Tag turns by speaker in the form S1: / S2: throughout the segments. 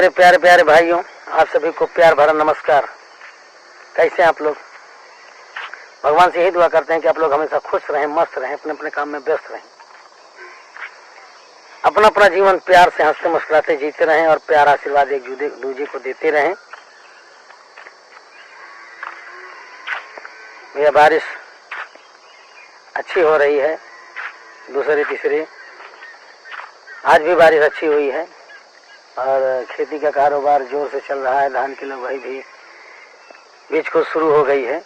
S1: मेरे प्यारे प्यारे भाइयों, आप सभी को प्यार भरा नमस्कार। कैसे हैं आप लोग? भगवान से यही दुआ करते हैं कि आप लोग हमेशा खुश रहें, मस्त रहें, अपने अपने काम में व्यस्त रहें, अपना अपना जीवन प्यार से हंसते मुस्कुराते जीते रहें और प्यार आशीर्वाद एक दूसरे को देते रहें। यह बारिश अच्छी हो रही है, दूसरे तीसरे आज भी बारिश अच्छी हुई है और खेती का कारोबार जोर से चल रहा है। धान की लगवाई भी बीज को शुरू हो गई है,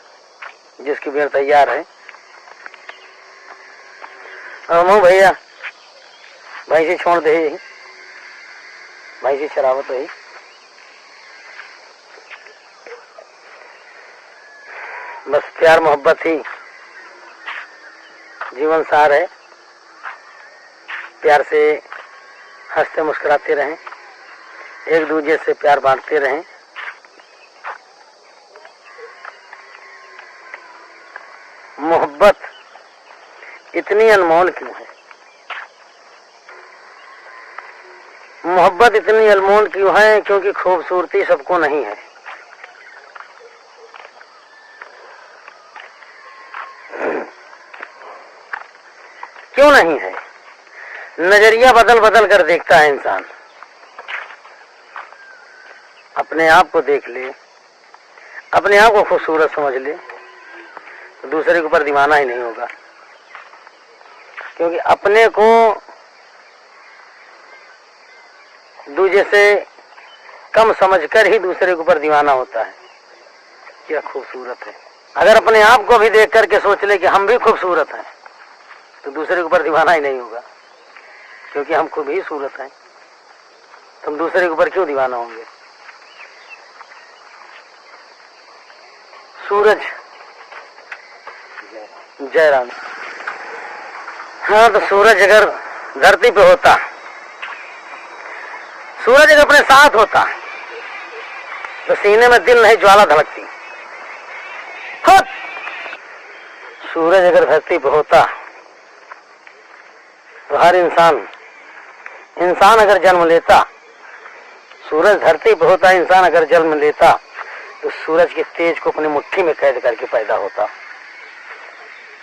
S1: जिसकी बेर तैयार है। और भैया भाई से छोड़ दे, भाई से शराबत है। बस प्यार मोहब्बत ही जीवन सार है। प्यार से हंसते मुस्कुराते रहें, एक दूसरे से प्यार बांटते रहें। मोहब्बत इतनी अनमोल क्यों है? मोहब्बत इतनी अनमोल क्यों है? क्योंकि खूबसूरती सबको नहीं है। क्यों नहीं है? नजरिया बदल बदल कर देखता है इंसान। अपने आप को देख ले, अपने आप को खूबसूरत समझ ले, तो दूसरे के ऊपर दीवाना ही नहीं होगा। क्योंकि अपने को दूसरे से कम समझकर ही दूसरे के ऊपर दीवाना होता है। क्या खूबसूरत है। अगर अपने आप को भी देख करके सोच ले कि हम भी खूबसूरत हैं, तो दूसरे के ऊपर दीवाना ही नहीं होगा। क्योंकि हम खुद ही सूरत हैं, तुम दूसरे के ऊपर क्यों दीवाना होंगे? सूरज, जय राम। हाँ, तो सूरज अगर धरती पे होता, सूरज अगर अपने साथ होता, तो सीने में दिल नहीं ज्वाला धड़कती। सूरज अगर धरती पे होता, तो हर इंसान अगर जन्म लेता, सूरज धरती पे होता, इंसान अगर जन्म लेता, तो सूरज के तेज को अपनी मुट्ठी में कैद करके पैदा होता।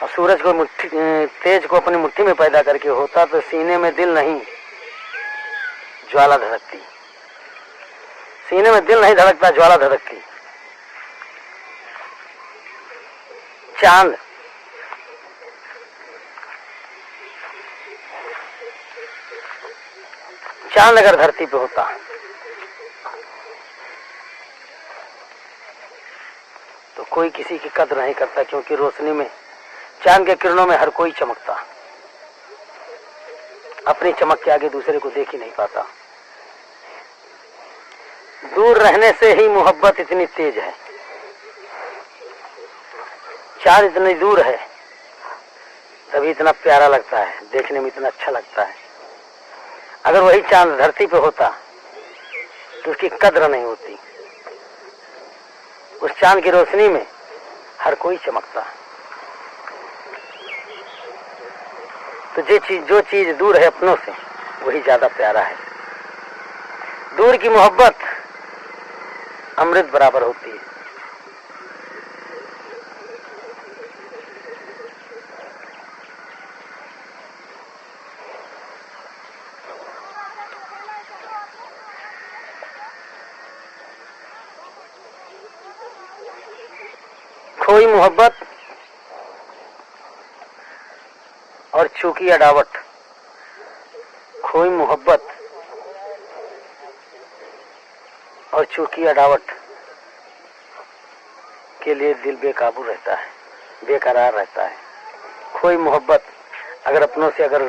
S1: और सूरज को तेज को अपनी मुट्ठी में पैदा करके होता, तो सीने में दिल नहीं ज्वाला धड़कती। सीने में दिल नहीं धड़कता, ज्वाला धड़कती। चांद अगर धरती पे होता, तो कोई किसी की कदर नहीं करता। क्योंकि रोशनी में, चांद के किरणों में हर कोई चमकता, अपनी चमक के आगे दूसरे को देख ही नहीं पाता। दूर रहने से ही मोहब्बत इतनी तेज है। चांद इतनी दूर है, तभी इतना प्यारा लगता है, देखने में इतना अच्छा लगता है। अगर वही चांद धरती पे होता, तो उसकी कद्र नहीं होती। उस चांद की रोशनी में हर कोई चमकता। तो जो चीज दूर है अपनों से, वही ज्यादा प्यारा है। दूर की मोहब्बत अमृत बराबर होती है। खोई मोहब्बत और चूकी अडावट। खोई मोहब्बत और चूकी अडावट के लिए दिल बेकाबू रहता है, बेकरार रहता है। खोई मोहब्बत अगर अपनों से, अगर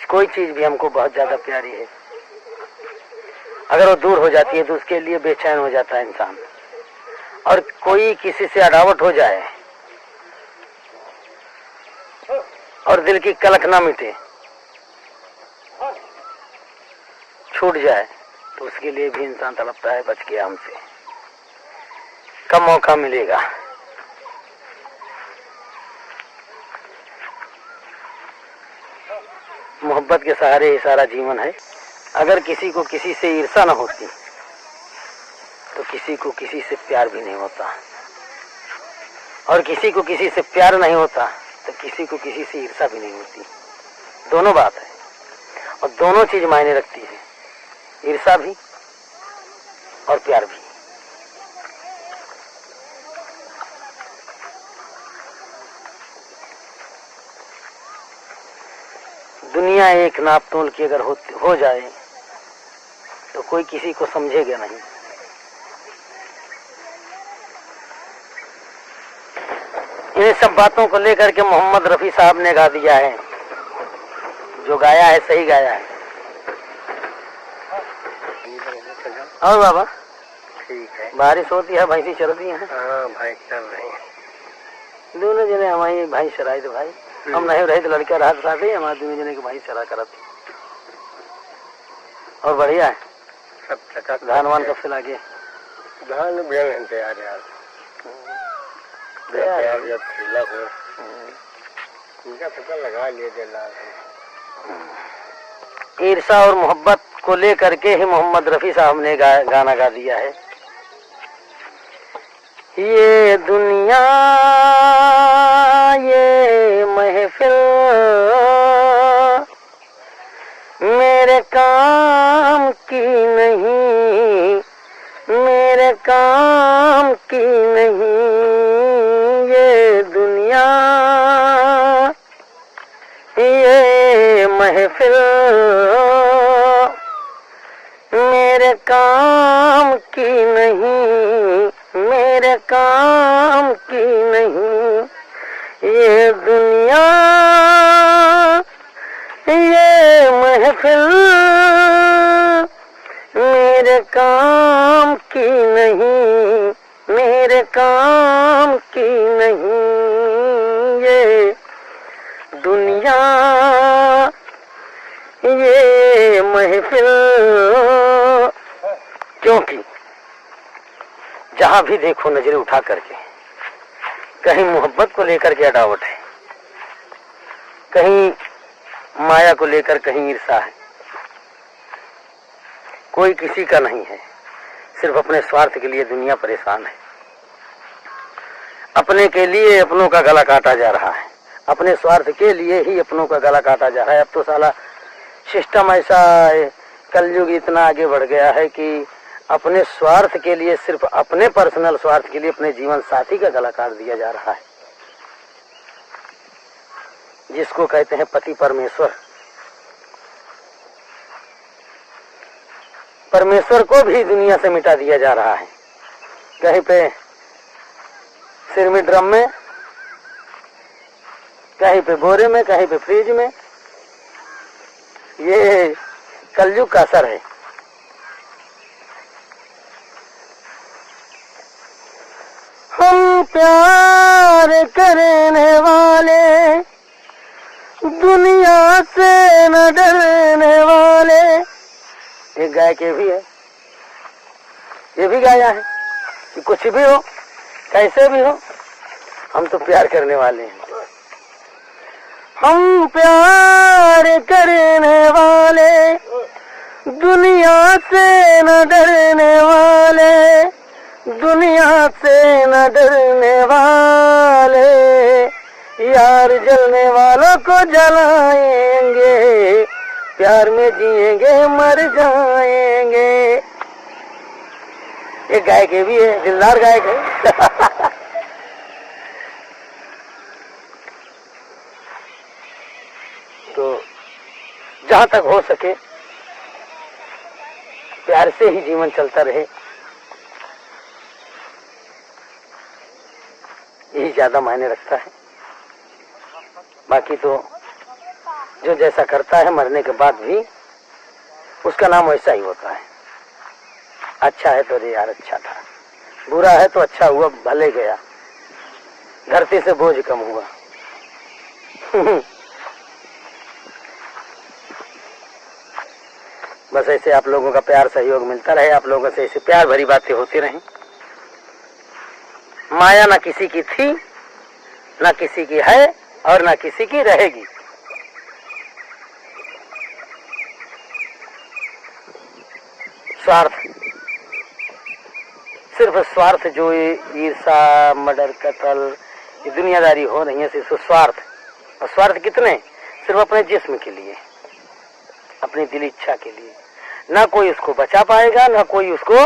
S1: कोई चीज भी हमको बहुत ज्यादा प्यारी है, अगर वो दूर हो जाती है, तो उसके लिए बेचैन हो जाता है इंसान। और कोई किसी से अडावट हो जाए और दिल की कलक ना मिटे, छूट जाए, तो उसके लिए भी इंसान तड़पता है, बच गया हमसे, कब मौका मिलेगा। मोहब्बत के सहारे ही सारा जीवन है। अगर किसी को किसी से ईर्ष्या न होती, किसी को किसी से प्यार भी नहीं होता, और किसी को किसी से प्यार नहीं होता तो किसी को किसी से ईर्ष्या भी नहीं होती। दोनों बात है, और दोनों चीज मायने रखती है, ईर्ष्या भी और प्यार भी। दुनिया एक नाप तोल की अगर हो जाए तो कोई किसी को समझेगा नहीं। इन सब बातों को लेकर के मोहम्मद रफी साहब ने गा दिया है। जो गाया है सही गाया है। और बाबा
S2: ठीक है,
S1: बारिश होती है, भैंसी चलती है।
S2: हाँ भाई चल रही है।
S1: दोनों जने हमारी भाई चराए थे भाई, हम नहीं रहे तो लड़का रात साथ ही हमारे दोनों जने के भाई चरा करा थे। और बढ़िया है
S2: सब चका।
S1: धान वान कब से लागे?
S2: धान बेल तैयार यार, तैयार जब खिला हो उनका तुका लगा लिए जला।
S1: ईर्ष्या और मोहब्बत को लेकर के ही मोहम्मद रफी साहब ने गाना गा दिया है। ये दुनिया ये महफिल मेरे काम की नहीं, मेरे काम की नहीं। ये दुनिया ये महफिल मेरे काम की नहीं, मेरे काम की नहीं। ये दुनिया ये महफिल मेरे काम की नहीं, मेरे काम की नहीं। ये दुनिया ये महफिल, क्योंकि जहां भी देखो नजरें उठा करके कहीं मोहब्बत को लेकर के अडावट है, कहीं माया को लेकर कहीं ईर्ष्या है। कोई किसी का नहीं है, सिर्फ अपने स्वार्थ के लिए दुनिया परेशान है। अपने के लिए अपनों का गला काटा जा रहा है, अपने स्वार्थ के लिए ही अपनों का गला काटा जा रहा है। अब तो साला सिस्टम ऐसा है, कलयुग इतना आगे बढ़ गया है कि अपने स्वार्थ के लिए, सिर्फ अपने पर्सनल स्वार्थ के लिए अपने जीवन साथी का गला काट दिया जा रहा है, जिसको कहते हैं पति परमेश्वर। परमेश्वर को भी दुनिया से मिटा दिया जा रहा है, कहीं पे सिर में ड्रम में, कहीं पे बोरे में, कहीं पे फ्रिज में। ये कलयुग का असर है। हम प्यार करने वाले, दुनिया से न डरने वाले। एक गाय के भी है, ये भी गाया है कि कुछ भी हो कैसे भी हो हम तो प्यार करने वाले हैं। हम प्यार करने वाले, दुनिया से न डरने वाले, दुनिया से न डरने वाले। यार जलने वालों को जलाएंगे, प्यार में जिएंगे मर जाएंगे। एक गायक भी है, दिलदार गायक है। तो जहां तक हो सके प्यार से ही जीवन चलता रहे, यही ज्यादा मायने रखता है। बाकी तो जो जैसा करता है मरने के बाद भी उसका नाम वैसा ही होता है। अच्छा है तो रे यार अच्छा था, बुरा है तो अच्छा हुआ भले गया, धरती से बोझ कम हुआ। बस ऐसे आप लोगों का प्यार सहयोग मिलता रहे, आप लोगों से ऐसे प्यार भरी बातें होती रहें। माया ना किसी की थी, ना किसी की है, और ना किसी की रहेगी। स्वार्थ सिर्फ स्वार्थ, जो ये ईर्षा, मर्डर, कत्ल, ये दुनियादारी हो रही है, सिर्फ स्वार्थ। और स्वार्थ कितने? सिर्फ अपने जिस्म के लिए, अपनी दिल इच्छा के लिए। ना कोई उसको बचा पाएगा, ना कोई उसको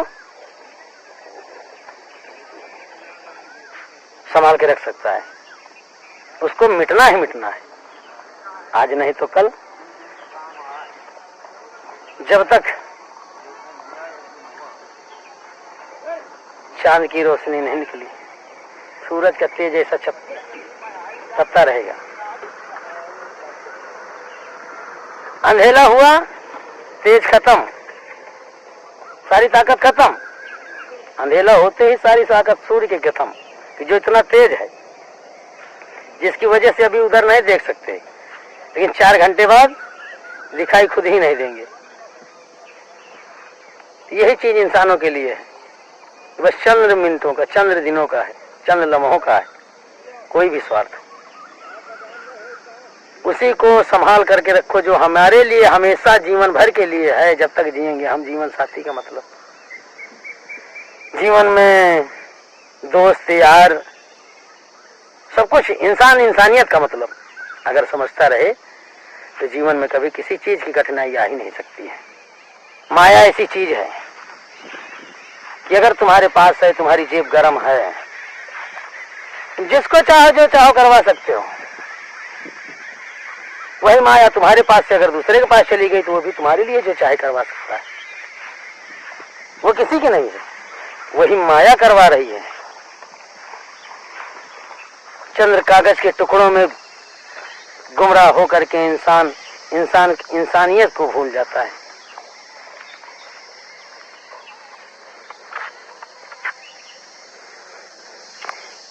S1: संभाल के रख सकता है। उसको मिटना ही मिटना है, आज नहीं तो कल। जब तक चांद की रोशनी नहीं निकली, सूरज का तेज ऐसा तपता रहेगा। अंधेला हुआ, तेज खत्म, सारी ताकत खत्म। अंधेला होते ही सारी ताकत सूर्य की खत्म, कि जो इतना तेज है, जिसकी वजह से अभी उधर नहीं देख सकते, लेकिन 4 घंटे बाद दिखाई खुद ही नहीं देंगे। यही चीज इंसानों के लिए है, बस चंद्र मिनटों का, चंद्र दिनों का है, चंद्र लम्हों का है, कोई भी स्वार्थ। उसी को संभाल करके रखो जो हमारे लिए हमेशा जीवन भर के लिए है। जब तक जिएंगे हम, जीवन साथी का मतलब जीवन में दोस्त यार सब कुछ, इंसान इंसानियत का मतलब अगर समझता रहे तो जीवन में कभी किसी चीज की कठिनाई आ ही नहीं सकती है। माया ऐसी चीज है कि अगर तुम्हारे पास है, तुम्हारी जेब गर्म है, जिसको चाहो जो चाहो करवा सकते हो। वही माया तुम्हारे पास से अगर दूसरे के पास चली गई तो वो भी तुम्हारे लिए जो चाहे करवा सकता है, वो किसी की नहीं है, वही माया करवा रही है। चंद्र कागज के टुकड़ों में गुमराह होकर के इंसान इंसानियत को भूल जाता है।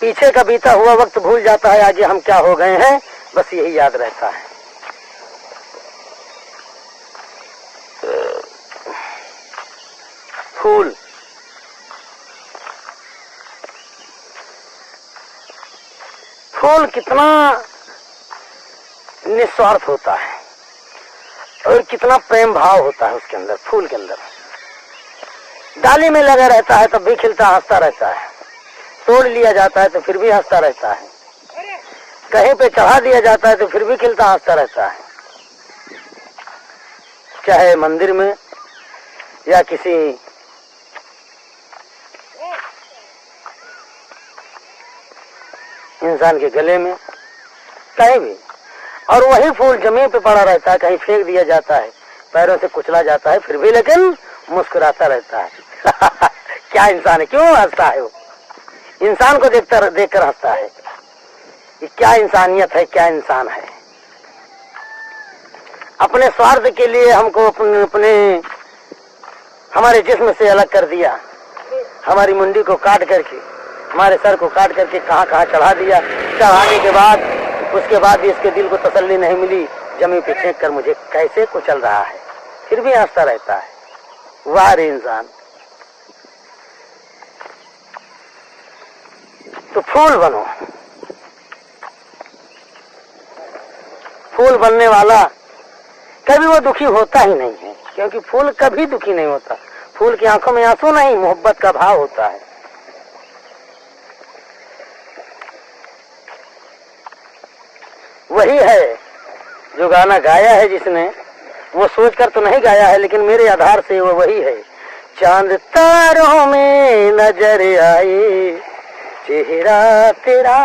S1: पीछे का बीता हुआ वक्त भूल जाता है, आगे हम क्या हो गए हैं बस यही याद रहता है। फूल, फूल कितना निस्वार्थ होता है और कितना प्रेम भाव होता है उसके अंदर। फूल के अंदर डाली में लगा रहता है तब भी खिलता हंसता रहता है, तोड़ लिया जाता है तो फिर भी हंसता रहता है, कहीं पे चढ़ा दिया जाता है तो फिर भी खिलता हंसता रहता है। चाहे मंदिर में या किसी इंसान के गले में, कहीं भी। और वही फूल जमीन पे पड़ा रहता है, कहीं फेंक दिया जाता है, पैरों से कुचला जाता है, फिर भी लेकिन मुस्कुराता रहता है। क्या इंसान है, क्यों हंसता है वो? इंसान को देखकर हंसता है। ये क्या इंसानियत है, क्या इंसान है। अपने स्वार्थ के लिए हमको अपने हमारे जिस्म से अलग कर दिया, हमारी मुंडी को काट करके, हमारे सर को काट करके कहाँ कहाँ चढ़ा दिया। चढ़ाने के बाद उसके बाद भी इसके दिल को तसल्ली नहीं मिली, जमीन पे फेंक कर मुझे कैसे कुचल रहा है, फिर भी हंसता रहता है। वाह रे इंसान। तो फूल बनो, फूल बनने वाला कभी वो दुखी होता ही नहीं है, क्योंकि फूल कभी दुखी नहीं होता। फूल की आंखों में आंसू नहीं, मोहब्बत का भाव होता है। वही है जो गाना गाया है जिसने, वो सोचकर तो नहीं गाया है, लेकिन मेरे आधार से वो वही है। चांद तारों में नजर आए चेहरा तेरा,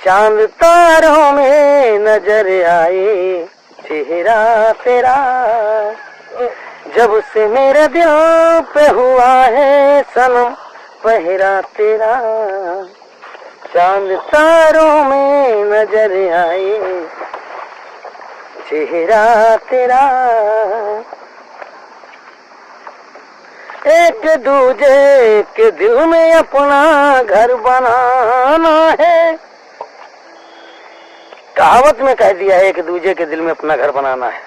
S1: चांद तारों में नजर आए चेहरा तेरा, जब से मेरे दिल पे हुआ है सनम पहरा तेरा, चांद तारों में नजर आए चेहरा तेरा। एक दूजे के दिल में अपना घर बनाना है, कहावत में कह दिया है, एक दूजे के दिल में अपना घर बनाना है।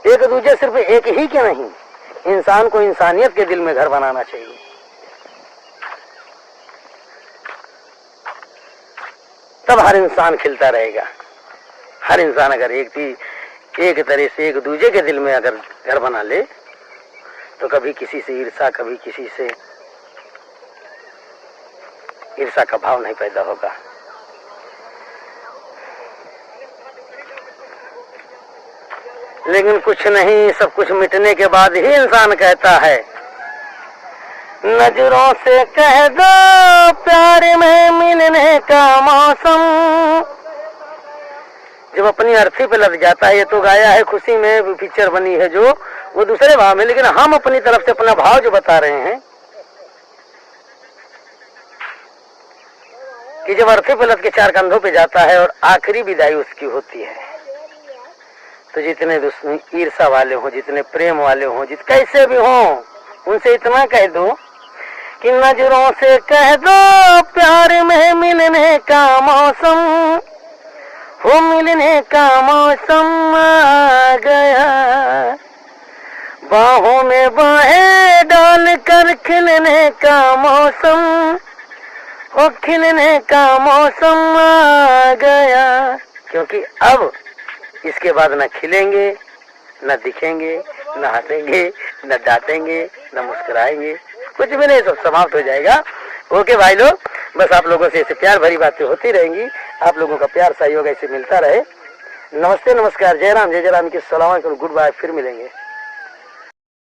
S1: एक दूजे सिर्फ एक ही के नहीं, इंसान को इंसानियत के दिल में घर बनाना चाहिए। तब हर इंसान खिलता रहेगा। हर इंसान अगर एक तरह से एक दूजे के दिल में अगर घर बना ले तो कभी किसी से ईर्ष्या, कभी किसी से ईर्ष्या का भाव नहीं पैदा होगा। लेकिन कुछ नहीं, सब कुछ मिटने के बाद ही इंसान कहता है, नजरों से कह दो प्यार में मिलने का मौसम। जब अपनी अर्थी पे लग जाता है, ये तो गाया है खुशी में, पिक्चर बनी है जो, वो दूसरे भाव में, लेकिन हम अपनी तरफ से अपना भाव जो बता रहे हैं कि जब अर्थी पे लग के चार कंधों पे जाता है और आखिरी विदाई उसकी होती है, तो जितने दुश्मन ईर्ष्या वाले हों, जितने प्रेम वाले हों, कैसे भी हों, उनसे इतना कह दो कि नजरों से कह दो प्यार में मिलने का मौसम हो, मिलने का मौसम आ गया। बाहों में बाहें डाल कर खिलने का मौसम हो, खिलने का मौसम आ गया। क्योंकि अब इसके बाद न खिलेंगे, न दिखेंगे, न हंसेंगे, न डांटेंगे, न मुस्कुराएंगे, कुछ भी नहीं, सब समाप्त हो जाएगा। ओके भाई लोग, बस आप लोगों से ऐसे प्यार भरी बातें होती रहेंगी, आप लोगों का प्यार सहयोग ऐसे मिलता रहे। नमस्ते, नमस्कार, जय राम, जय राम की सलाम, गुड बाय, फिर मिलेंगे।